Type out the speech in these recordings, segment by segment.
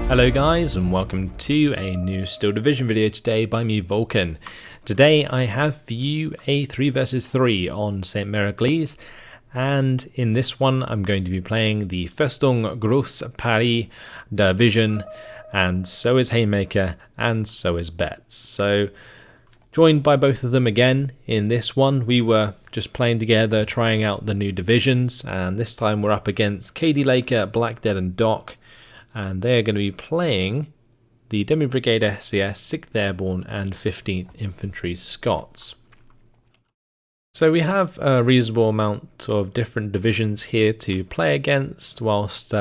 Hello guys, and welcome to a new Steel Division video today by me, Vulcan. Today I have for you a 3 vs 3 on Sainte-Mère-Église, and in this one I'm going to be playing the Festung Grosse Paris Division, and so is Haymaker, and so is Betts. So joined by both of them again in this one. We were just playing together, trying out the new divisions, and this time we're up against KD Laker, Black Dead and Doc. And they're going to be playing the Demi Brigade SCS, 6th Airborne and 15th Infantry Scots. So we have a reasonable amount of different divisions here to play against, whilst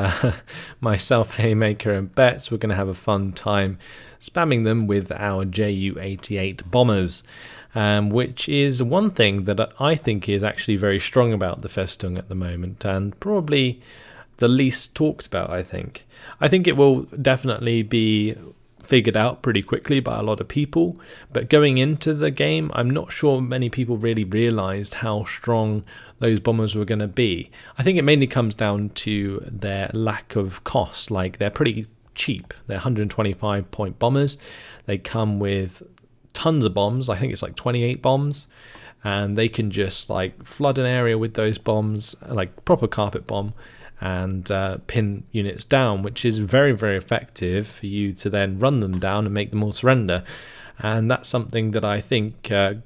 myself, Haymaker and Betts, we're going to have a fun time spamming them with our Ju-88 bombers, which is one thing that I think is actually very strong about the Festung at the moment, and probably the least talked about. I think it will definitely be figured out pretty quickly by a lot of people, but going into the game I'm not sure many people really realized how strong those bombers were going to be. I think it mainly comes down to their lack of cost. Like, they're pretty cheap. They're 125 point bombers. They come with tons of bombs. I think it's like 28 bombs, and they can just like flood an area with those bombs, like proper carpet bomb, and pin units down, which is very, very effective for you to then run them down and make them all surrender. And that's something that I think you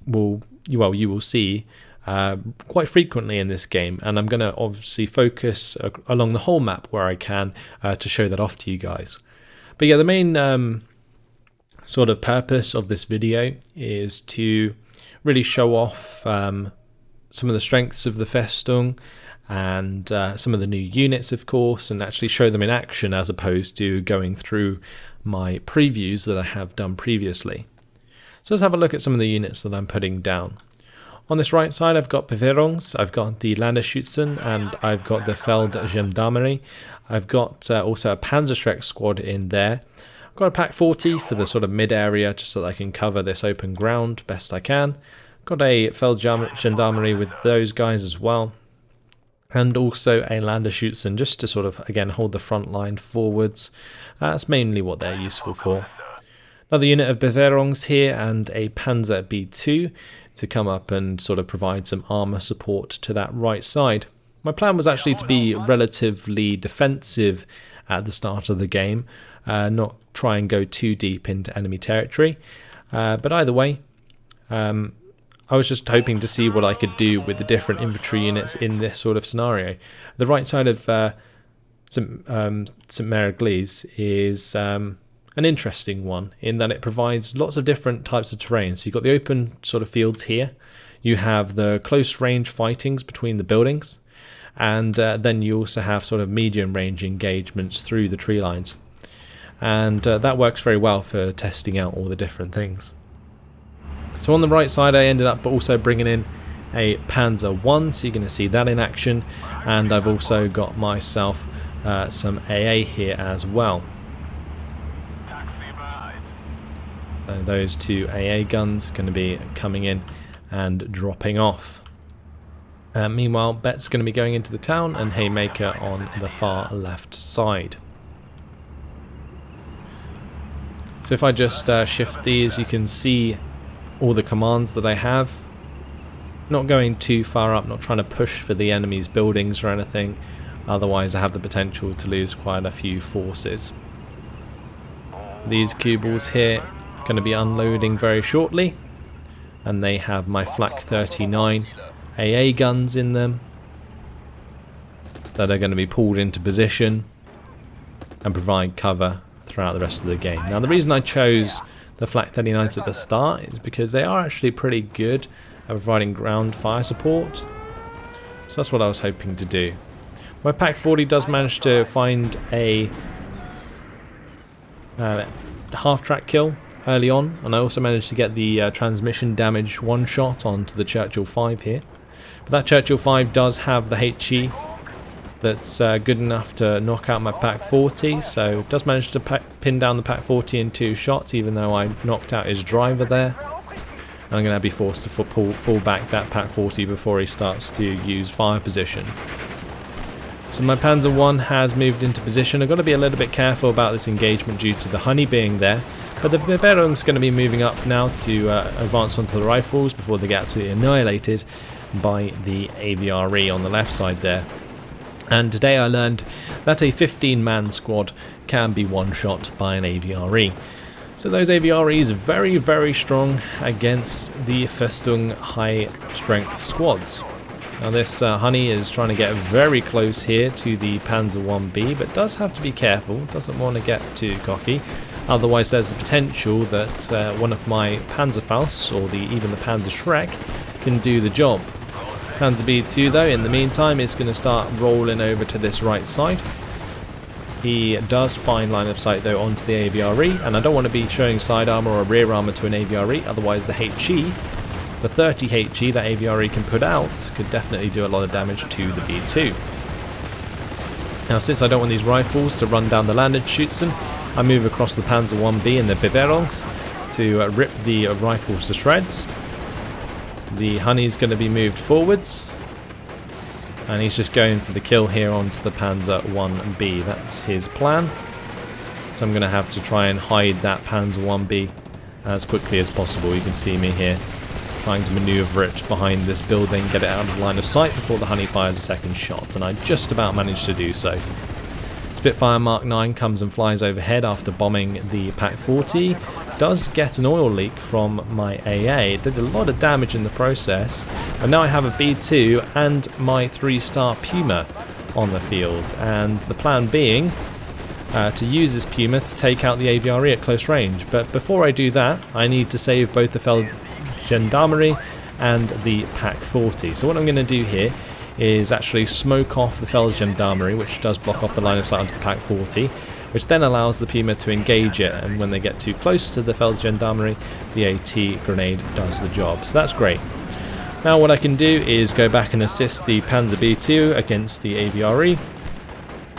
will see quite frequently in this game, and I'm going to obviously focus along the whole map where I can to show that off to you guys. But yeah, the main sort of purpose of this video is to really show off some of the strengths of the Festung, and some of the new units, of course, and actually show them in action as opposed to going through my previews that I have done previously. So let's have a look at some of the units that I'm putting down. On this right side I've got Beverungs, I've got the Landeschützen, and I've got the Feldgendarmerie. I've got also a Panzerschreck squad in there. I've got a Pack 40 for the sort of mid area, just so that I can cover this open ground best I can. Got a Feldgendarmerie with those guys as well, and also a Landeschützen just to sort of, again, hold the front line forwards. That's mainly what they're useful for. Another unit of Beverungs here, and a Panzer B2 to come up and sort of provide some armour support to that right side. My plan was actually to be relatively defensive at the start of the game, not try and go too deep into enemy territory, but either way, I was just hoping to see what I could do with the different infantry units in this sort of scenario. The right side of Sainte-Mère-Église is an interesting one in that it provides lots of different types of terrain. So you've got the open sort of fields here. You have the close range fightings between the buildings, and then you also have sort of medium range engagements through the tree lines. And that works very well for testing out all the different things. So on the right side I ended up also bringing in a Panzer 1, so you're going to see that in action, and I've also got myself some AA here as well. So those two AA guns are going to be coming in and dropping off. Meanwhile, Bet's going to be going into the town, and Haymaker on the far left side. So if I just shift these, you can see all the commands that I have. Not going too far up, not trying to push for the enemy's buildings or anything, otherwise I have the potential to lose quite a few forces. These Kubels here are going to be unloading very shortly, and they have my Flak 39 AA guns in them that are going to be pulled into position and provide cover throughout the rest of the game. Now, the reason I chose the Flak 39s at the start is because they are actually pretty good at providing ground fire support, so that's what I was hoping to do. My Pack 40 does manage to find a half-track kill early on, and I also managed to get the transmission damage one-shot onto the Churchill 5 here. But that Churchill 5 does have the HE that's good enough to knock out my Pack 40, so it does manage to pin down the Pack 40 in 2 shots, even though I knocked out his driver there. And I'm going to be forced to fall back that Pack 40 before he starts to use fire position. So my Panzer 1 has moved into position. I've got to be a little bit careful about this engagement due to the honey being there. But the Beveraung's going to be moving up now to advance onto the rifles before they get absolutely annihilated by the AVRE on the left side there. And today I learned that a 15-man squad can be one-shot by an AVRE. So those AVREs are very, very strong against the Festung high-strength squads. Now this honey is trying to get very close here to the Panzer 1B, but does have to be careful, doesn't want to get too cocky. Otherwise there's the potential that one of my Panzerfausts, or even the Panzer Schreck, can do the job. Panzer B2 though, in the meantime, is going to start rolling over to this right side. He does find line of sight though onto the AVRE, and I don't want to be showing side armor or rear armor to an AVRE, otherwise the HE, the 30 HE that AVRE can put out, could definitely do a lot of damage to the B2. Now since I don't want these rifles to run down the Landesschützen, I move across the Panzer 1B and the Beveraungs to rip the rifles to shreds. The honey's going to be moved forwards, and he's just going for the kill here onto the Panzer 1B. That's his plan. So I'm going to have to try and hide that Panzer 1B as quickly as possible. You can see me here trying to maneuver it behind this building, get it out of line of sight before the honey fires a second shot, and I just about managed to do so. Spitfire Mark 9 comes and flies overhead after bombing the Pak-40. Does get an oil leak from my AA. It did a lot of damage in the process, and now I have a B2 and my 3-star Puma on the field, and the plan being to use this Puma to take out the AVRE at close range. But before I do that, I need to save both the Feldgendarmerie and the Pak-40. So what I'm going to do here is actually smoke off the Feldgendarmerie, which does block off the line of sight onto the Pak-40, which then allows the Puma to engage it, and when they get too close to the Feldgendarmerie, the AT grenade does the job. So that's great. Now what I can do is go back and assist the Panzer B2 against the AVRE,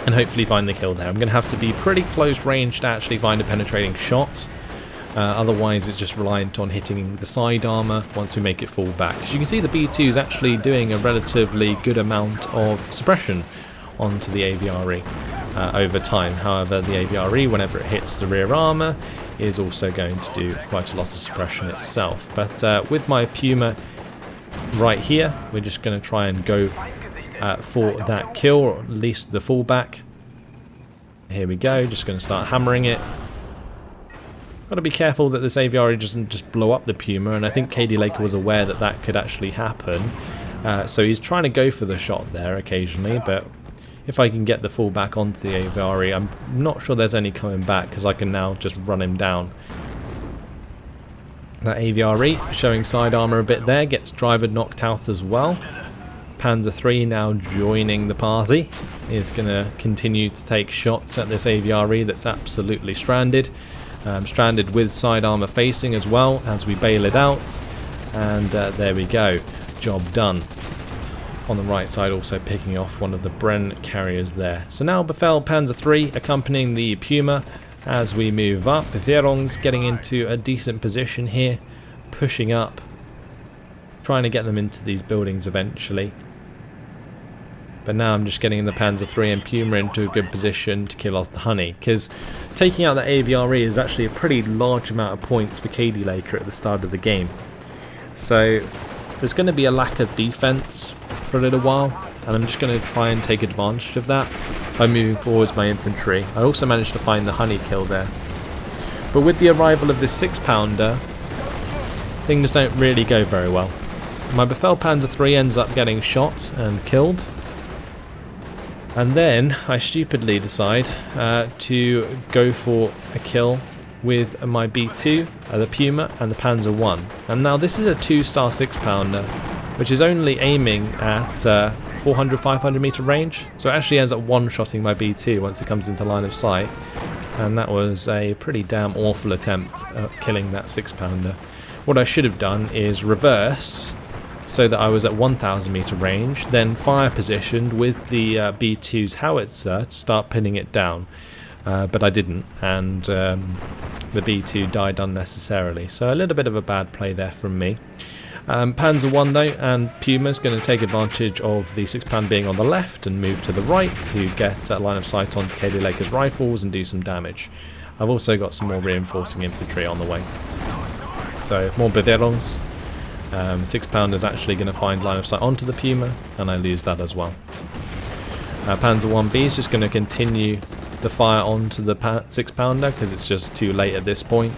and hopefully find the kill there. I'm going to have to be pretty close range to actually find a penetrating shot. Otherwise it's just reliant on hitting the side armor once we make it fall back. As you can see, the B2 is actually doing a relatively good amount of suppression onto the AVRE over time. However, the AVRE, whenever it hits the rear armor, is also going to do quite a lot of suppression itself. But with my Puma right here, we're just going to try and go for that kill, or at least the fallback. Here we go, just going to start hammering it. Got to be careful that this AVRE doesn't just blow up the Puma, and I think KD Laker was aware that that could actually happen. So he's trying to go for the shot there occasionally, but if I can get the full back onto the AVRE, I'm not sure there's any coming back, because I can now just run him down. That AVRE showing side armor a bit there, gets driver knocked out as well. Panzer 3 now joining the party, is going to continue to take shots at this AVRE that's absolutely stranded. Stranded with side armor facing as well as we bail it out, and there we go, job done. On the right side also picking off one of the Bren carriers there. So now Befehl Panzer 3 accompanying the Puma as we move up. Beveraungs getting into a decent position here, pushing up, trying to get them into these buildings eventually. But now I'm just getting the Panzer 3 and Puma into a good position to kill off the honey, because taking out the AVRE is actually a pretty large amount of points for KD Laker at the start of the game. So there's going to be a lack of defense for a little while, and I'm just going to try and take advantage of that by moving forwards my infantry. I also managed to find the honey kill there. But with the arrival of this 6-pounder, things don't really go very well. My Befehl Panzer 3 ends up getting shot and killed. And then I stupidly decide to go for a kill with my B2, the Puma, and the Panzer 1. And now this is a 2-star 6-pounder, which is only aiming at 400-500 meter range. So it actually ends up one-shotting my B2 once it comes into line of sight. And that was a pretty damn awful attempt at killing that 6-pounder. What I should have done is reversed, so that I was at 1,000 meter range, then fire positioned with the B2's howitzer to start pinning it down. But I didn't, and the B2 died unnecessarily. So a little bit of a bad play there from me. Panzer 1 though and Puma's going to take advantage of the 6-pound being on the left and move to the right to get line of sight onto Katie Laker's rifles and do some damage. I've also got some more reinforcing infantry on the way. So more Bewährungs. 6-pound is actually going to find line of sight onto the Puma, and I lose that as well. Panzer 1B is just going to continue the fire onto the 6-pounder because it's just too late at this point.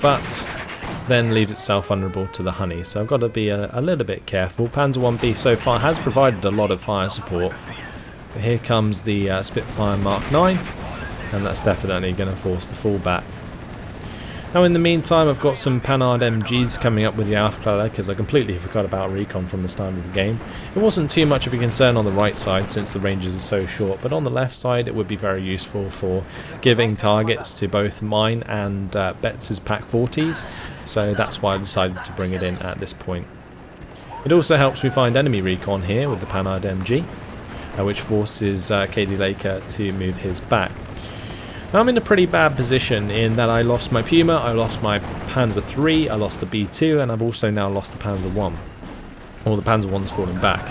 But then leaves itself vulnerable to the honey, so I've got to be a little bit careful. Panzer 1B so far has provided a lot of fire support. But here comes the Spitfire Mark 9, and that's definitely going to force the fallback. Now in the meantime, I've got some Panhard MGs coming up with the Aufklärer because I completely forgot about recon from the start of the game. It wasn't too much of a concern on the right side since the ranges are so short, but on the left side it would be very useful for giving targets to both mine and Betts' Pak 40s, so that's why I decided to bring it in at this point. It also helps me find enemy recon here with the Panhard MG, which forces KD Laker to move his back. Now I'm in a pretty bad position in that I lost my Puma, I lost my Panzer 3, I lost the B2, and I've also now lost the Panzer 1. Or the Panzer 1's fallen back.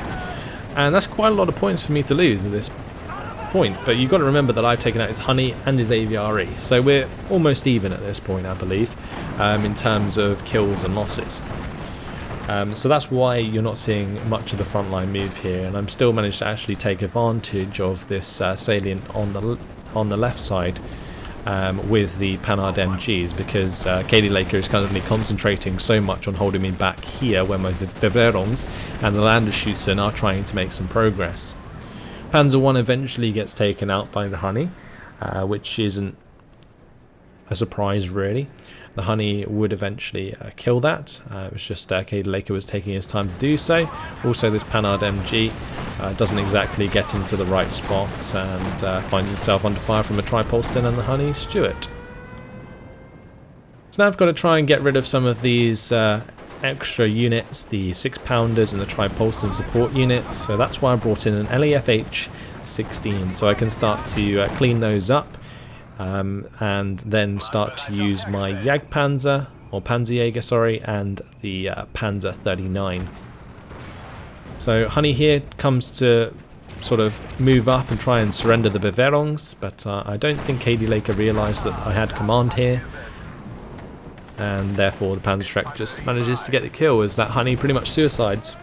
And that's quite a lot of points for me to lose at this point, but you've got to remember that I've taken out his Honey and his AVRE, so we're almost even at this point, I believe, in terms of kills and losses. So that's why you're not seeing much of the frontline move here, and I'm still managed to actually take advantage of this salient on the left side with the Panhard MGs, because KD Laker is currently concentrating so much on holding me back here when my Bewährungs and the Landesschützen are trying to make some progress. Panzer 1 eventually gets taken out by the Honey, which isn't a surprise really. The Honey would eventually kill that. It was just KD Laker was taking his time to do so. Also this Panhard MG doesn't exactly get into the right spot and finds itself under fire from a Tripolston and the Honey Stuart. So now I've got to try and get rid of some of these extra units, the 6-pounders and the Tripolston support units. So that's why I brought in an LEFH 16, so I can start to clean those up. And then start to use my Jagdpanzer, or Panzerjäger, sorry, and the Panzer 39. So Honey here comes to sort of move up and try and surrender the Bewährungs, but I don't think KD Laker realised that I had command here, and therefore the Panzerschreck just manages to get the kill as that Honey pretty much suicides.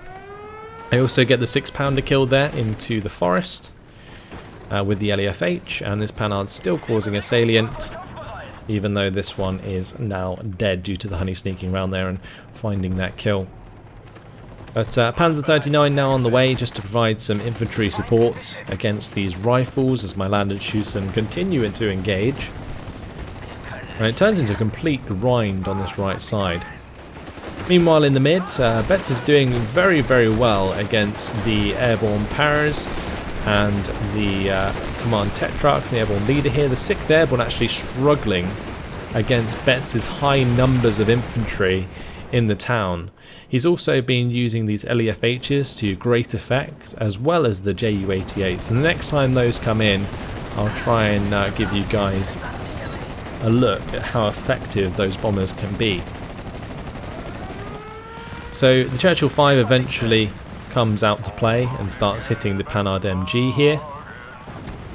I also get the 6-pounder kill there into the forest. With the LEFH, and this Panhard's still causing a salient, even though this one is now dead due to the Honey sneaking around there and finding that kill. But Panzer 39 now on the way just to provide some infantry support against these rifles as my Landesschützen continue to engage. And it turns into a complete grind on this right side. Meanwhile in the mid, Betts is doing very, very well against the airborne paras and the command tetrarchs and the airborne leader here. The 6th Airborne actually struggling against Betts' high numbers of infantry in the town. He's also been using these LEFHs to great effect, as well as the JU-88s, and the next time those come in I'll try and give you guys a look at how effective those bombers can be. So the Churchill 5 eventually comes out to play and starts hitting the Panhard MG here.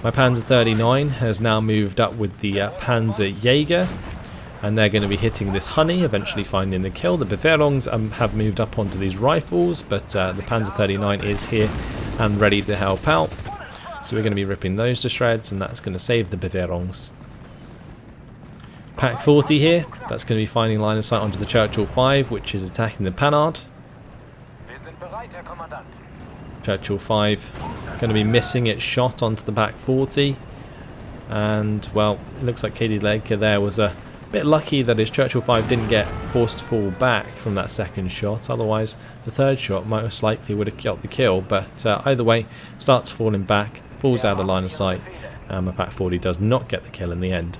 My Panzer 39 has now moved up with the Panzerjäger, and they're going to be hitting this Honey, eventually finding the kill. The Bewährungs have moved up onto these rifles, but the Panzer 39 is here and ready to help out. So we're going to be ripping those to shreds, and that's going to save the Bewährungs. Pak 40 here, that's going to be finding line of sight onto the Churchill 5, which is attacking the Panhard. Churchill 5 going to be missing its shot onto the Pak 40, and well, it looks like KD Laker there was a bit lucky that his Churchill 5 didn't get forced to fall back from that second shot, otherwise the third shot most likely would have got the kill, but either way, starts falling back, falls out of line of sight, and my Pak 40 does not get the kill in the end.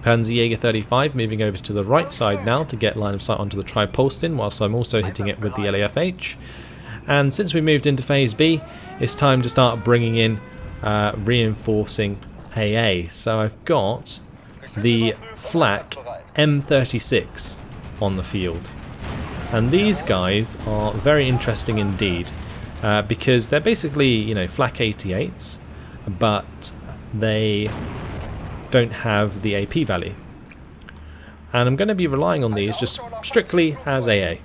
Panzerjäger 35 moving over to the right side now to get line of sight onto the Tripolston, whilst I'm also hitting it with the LEFH. And since we moved into Phase B, it's time to start bringing in reinforcing AA. So I've got the Flak M36 on the field. And these guys are very interesting indeed, because they're basically, you know, flak 88s, but they don't have the AP value. And I'm going to be relying on these just strictly as AA.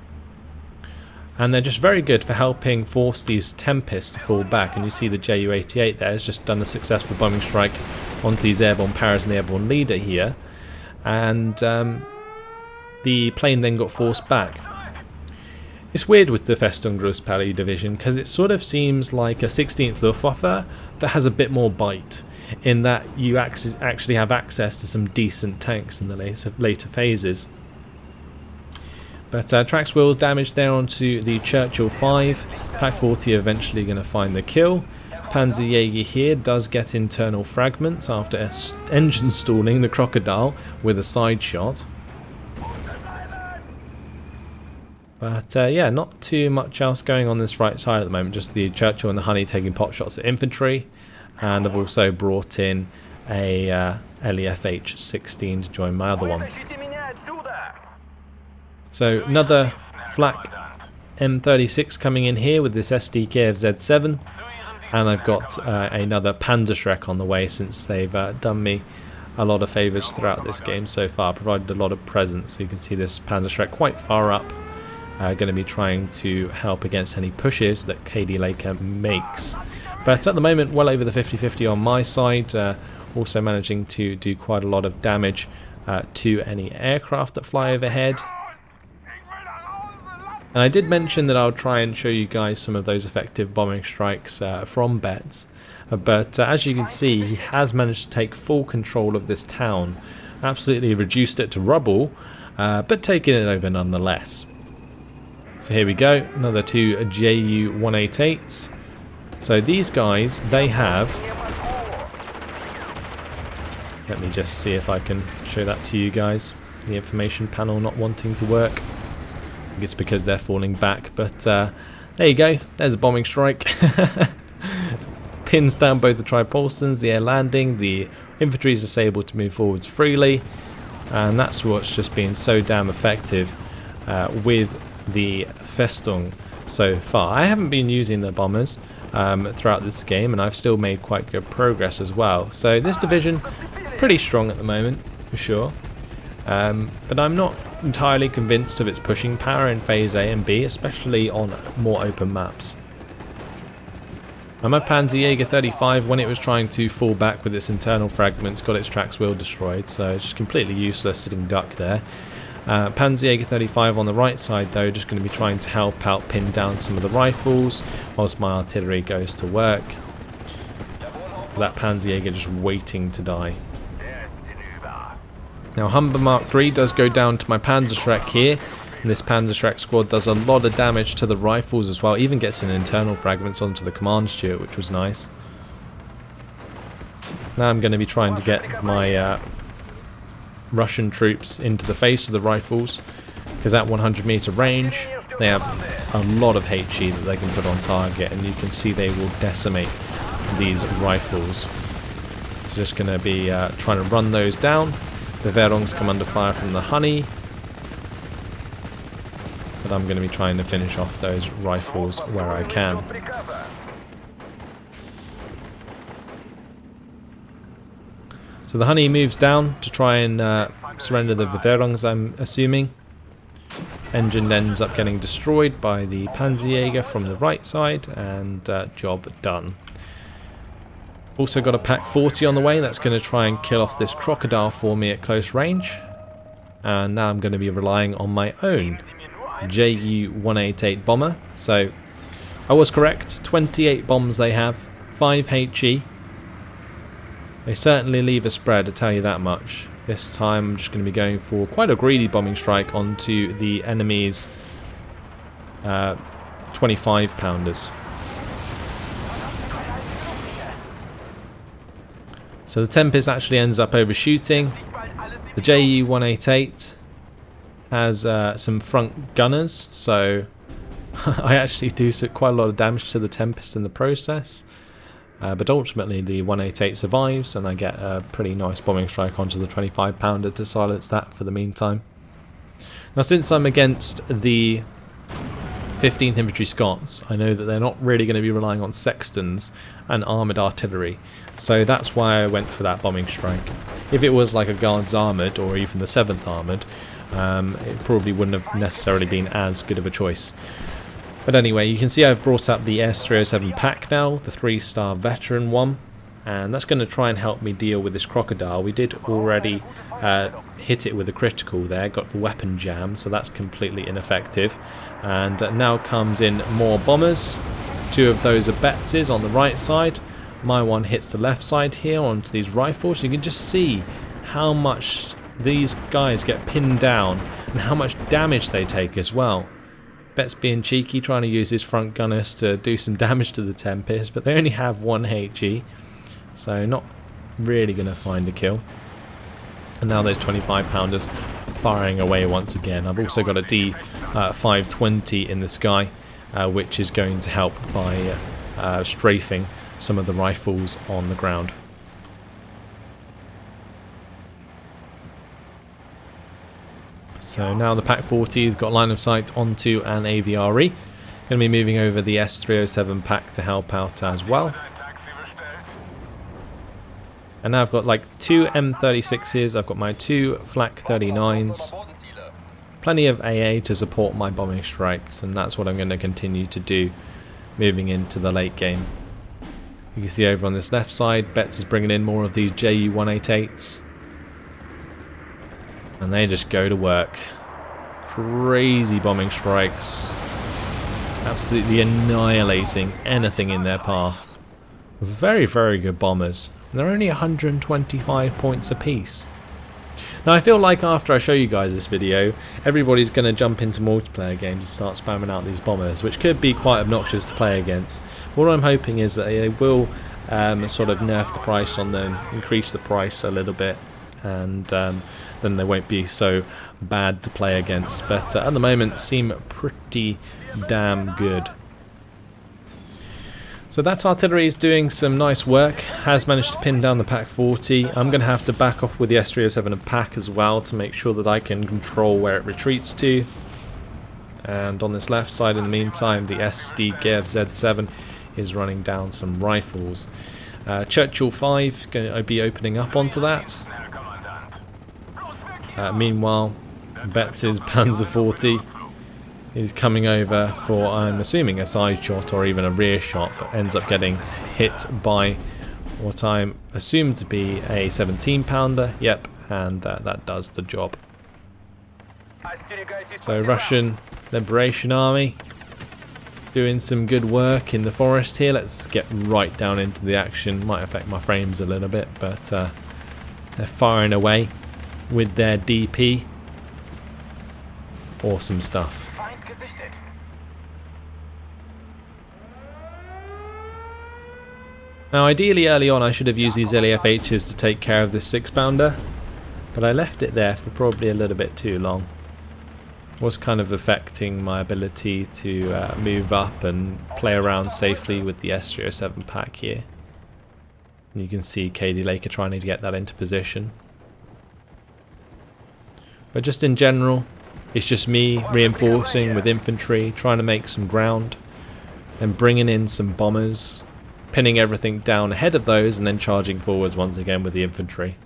And they're just very good for helping force these Tempests to fall back. And you see the Ju-88 there has just done a successful bombing strike onto these airborne paras and the airborne leader here. And the plane then got forced back. It's weird with the Festung Großpally division because it sort of seems like a 16th Luftwaffe that has a bit more bite, in that you actually have access to some decent tanks in the later phases. But Trax Wheels damage there onto the Churchill 5. Pack 40 eventually going to find the kill. Panzerjäger here does get internal fragments after engine stalling the Crocodile with a side shot. But yeah, not too much else going on this right side at the moment, just the Churchill and the Honey taking pot shots at infantry. And I've also brought in a LEFH-16 to join my other one. So another flak M36 coming in here with this SDKF Z7. And I've got another Panzerschreck on the way, since they've done me a lot of favours throughout this game so far, provided a lot of presence. So you can see this Panzerschreck quite far up, going to be trying to help against any pushes that KD Laker makes. But at the moment, well over the 50-50 on my side, also managing to do quite a lot of damage to any aircraft that fly overhead. And I did mention that I'll try and show you guys some of those effective bombing strikes from Betz. But as you can see, he has managed to take full control of this town. Absolutely reduced it to rubble, but taking it over nonetheless. So here we go, another two Ju-188s. So these guys, they have... Let me just see if I can show that to you guys. The information panel not wanting to work. I think it's because they're falling back, but there you go, there's a bombing strike. Pins down both the Tripolstons, the air landing, the infantry is just able to move forwards freely, and that's what's just been so damn effective with the Festung so far. I haven't been using the bombers throughout this game, and I've still made quite good progress as well. So this division, pretty strong at the moment, for sure. But I'm not entirely convinced of its pushing power in Phase A and B, especially on more open maps. And my Panzerjäger 35, when it was trying to fall back with its internal fragments, got its Trax wheel destroyed, so it's just completely useless sitting duck there. Panzerjäger 35 on the right side though, just going to be trying to help out pin down some of the rifles, whilst my artillery goes to work. That Panzerjäger just waiting to die. Now Humber Mark III does go down to my Panzerschreck here, and this Panzerschreck squad does a lot of damage to the rifles as well, even gets some internal fragments onto the command steward, which was nice. Now I'm going to be trying to get my Russian troops into the face of the rifles, because at 100 meter range they have a lot of HE that they can put on target, and you can see they will decimate these rifles. So just going to be trying to run those down. The Verungs come under fire from the Honey, but I'm going to be trying to finish off those rifles where I can. So the Honey moves down to try and surrender the Verungs, I'm assuming. Engine ends up getting destroyed by the Panzerjäger from the right side, and job done. Also got a Pack 40 on the way, that's going to try and kill off this Crocodile for me at close range. And now I'm going to be relying on my own Ju-188 bomber. So I was correct, 28 bombs they have, 5 HE. They certainly leave a spread, I tell you that much. This time I'm just going to be going for quite a greedy bombing strike onto the enemy's 25 pounders. So the Tempest actually ends up overshooting. The Ju-188 has some front gunners, so I actually do quite a lot of damage to the Tempest in the process. But ultimately the 188 survives, and I get a pretty nice bombing strike onto the 25 pounder to silence that for the meantime. Now since I'm against the 15th Infantry Scots, I know that they're not really going to be relying on sextons and armoured artillery, so that's why I went for that bombing strike. If it was like a Guards Armoured or even the 7th Armoured, it probably wouldn't have necessarily been as good of a choice. But anyway, you can see I've brought up the S307 pack now, the 3-star veteran one, and that's going to try and help me deal with this crocodile. We did already hit it with a critical there, got the weapon jam, so that's completely ineffective. And now comes in more bombers. 2 of those are Betz's on the right side. My one hits the left side here onto these rifles. You can just see how much these guys get pinned down and how much damage they take as well. Bet's being cheeky, trying to use his front gunners to do some damage to the Tempest, but they only have 1 HE, so not really going to find a kill. And now those 25 pounders firing away once again. I've also got a D520 in the sky, which is going to help by strafing some of the rifles on the ground. So now the Pack 40 has got line of sight onto an AVRE. Going to be moving over the S307 pack to help out as well. And now I've got like 2 M36s, I've got my 2 Flak 39s. Plenty of AA to support my bombing strikes, and that's what I'm going to continue to do moving into the late game. You can see over on this left side, Betts is bringing in more of these JU-188s. And they just go to work. Crazy bombing strikes. Absolutely annihilating anything in their path. Very, very good bombers. And they're only 125 points apiece. Now I feel like after I show you guys this video, everybody's going to jump into multiplayer games and start spamming out these bombers, which could be quite obnoxious to play against. What I'm hoping is that they will sort of nerf the price on them, increase the price a little bit, and then they won't be so bad to play against. But at the moment seem pretty damn good. So that artillery is doing some nice work, has managed to pin down the Pack 40. I'm going to have to back off with the S307 and pack as well to make sure that I can control where it retreats to. And on this left side in the meantime, the SD Gev Z7 is running down some rifles. Churchill 5 going to be opening up onto that. Meanwhile, Betts' Panzer 40 is coming over for, I'm assuming, a side shot or even a rear shot, but ends up getting hit by what I assume to be a 17 pounder. Yep, and that does the job. So Russian Liberation Army doing some good work in the forest here. Let's get right down into the action. Might affect my frames a little bit, but they're firing away with their DP. Awesome stuff. Now ideally early on I should have used these LEFHs to take care of this 6-pounder, but I left it there for probably a little bit too long. It was kind of affecting my ability to move up and play around safely with the S307 pack here. And you can see KD Laker trying to get that into position. But just in general, it's just me reinforcing with infantry, trying to make some ground, and bringing in some bombers, pinning everything down ahead of those, and then charging forwards once again with the infantry.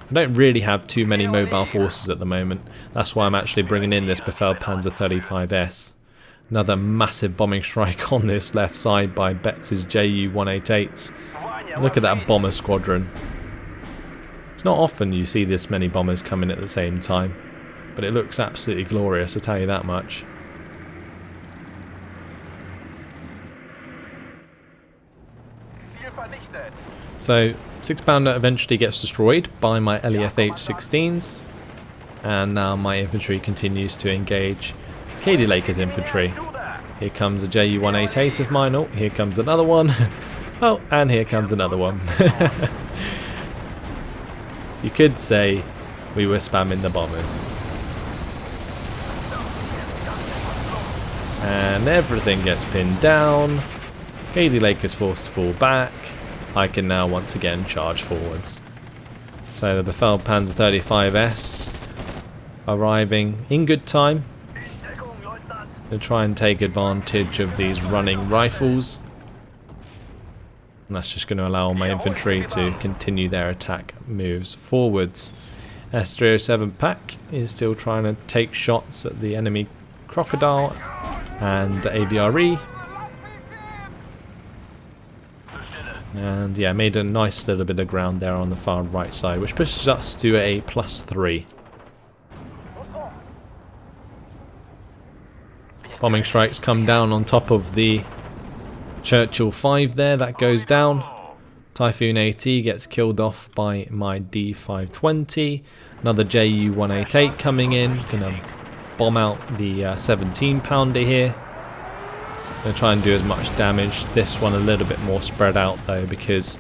I don't really have too many mobile forces at the moment. That's why I'm actually bringing in this Befehlpanzer 35S. Another massive bombing strike on this left side by Betts' JU-188s. Look at that bomber squadron. It's not often you see this many bombers coming at the same time, but it looks absolutely glorious, I'll tell you that much. So 6-pounder eventually gets destroyed by my LEFH-16s, and now my infantry continues to engage KD Laker's infantry. Here comes a JU-188 of mine. Oh, here comes another one. Oh, and here comes another one. You could say we were spamming the bombers. And everything gets pinned down. KD Laker's forced to fall back. I can now once again charge forwards. So the Befehlpanzer 35S arriving in good time to try and take advantage of these running rifles. And that's just going to allow my infantry to continue their attack moves forwards. S307 pack is still trying to take shots at the enemy crocodile and AVRE. And yeah, made a nice little bit of ground there on the far right side, which pushes us to a +3. Bombing strikes come down on top of the Churchill 5 there, that goes down. Typhoon AT gets killed off by my D520. Another Ju-188 coming in, gonna bomb out the 17 pounder here. Gonna try and do as much damage. This one a little bit more spread out though, because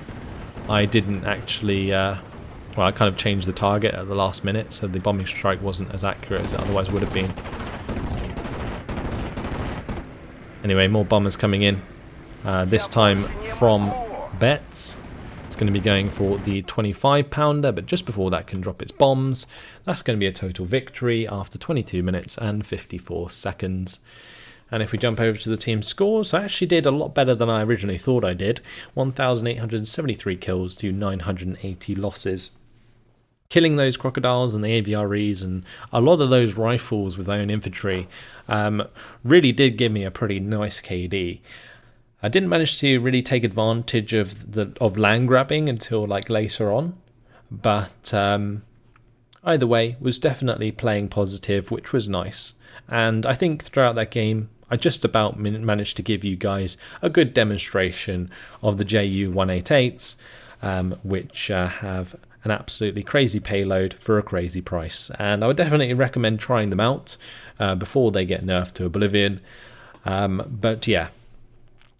I didn't actually, well, I kind of changed the target at the last minute, so the bombing strike wasn't as accurate as it otherwise would have been. Anyway, more bombers coming in. This time from Betts. It's going to be going for the 25 pounder, but just before that can drop its bombs. That's going to be a total victory after 22 minutes and 54 seconds. And if we jump over to the team scores, I actually did a lot better than I originally thought I did. 1,873 kills to 980 losses. Killing those crocodiles and the AVREs and a lot of those rifles with my own infantry really did give me a pretty nice KD. I didn't manage to really take advantage of land grabbing until like later on, but either way was definitely playing positive, which was nice. And I think throughout that game I just about managed to give you guys a good demonstration of the Ju-188s, which have an absolutely crazy payload for a crazy price, and I would definitely recommend trying them out before they get nerfed to oblivion. But yeah,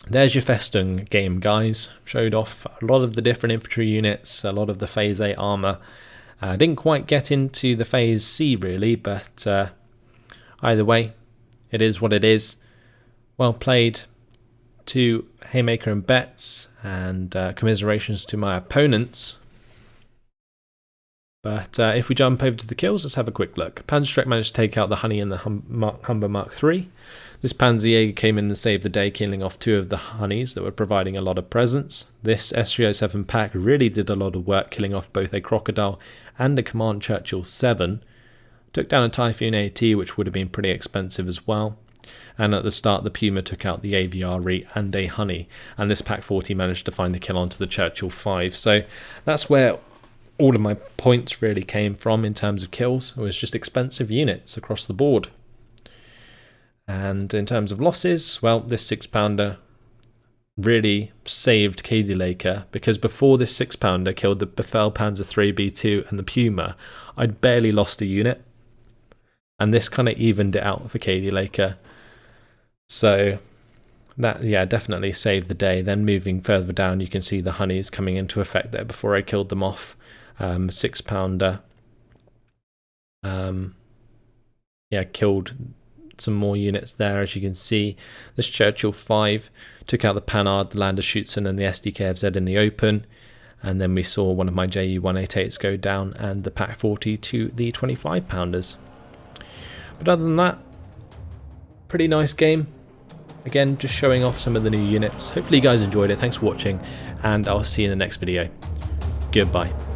there's your Festung game, guys. Showed off a lot of the different infantry units, a lot of the Phase A armour. Didn't quite get into the Phase C really, but either way, it is what it is. Well played to Haymaker and Betts, and commiserations to my opponents. But if we jump over to the kills, let's have a quick look. Panzerstreck managed to take out the Honey and the Humber Mark III. This Panzerjäger came in and saved the day, killing off 2 of the Honeys that were providing a lot of presence. This S307 pack really did a lot of work, killing off both a Crocodile and a Command Churchill 7. Took down a Typhoon AT, which would have been pretty expensive as well. And at the start, the Puma took out the AVRE and a Honey. And this Pack 40 managed to find the kill onto the Churchill 5. So that's where all of my points really came from in terms of kills. It was just expensive units across the board. And in terms of losses, well, this 6-pounder really saved KD Laker, because before this 6-pounder killed the Befehl Panzer III B2 and the Puma, I'd barely lost a unit. And this kind of evened it out for KD Laker. So that, yeah, definitely saved the day. Then moving further down, you can see the Honeys coming into effect there before I killed them off. 6-pounder. Yeah, killed some more units there, as you can see. This Churchill 5 took out the Panhard, the Landerschutzen and the SDKFZ in the open, and then we saw one of my Ju-188s go down and the Pack 40 to the 25-pounders. But other than that, pretty nice game. Again, just showing off some of the new units. Hopefully you guys enjoyed it. Thanks for watching, and I'll see you in the next video. Goodbye.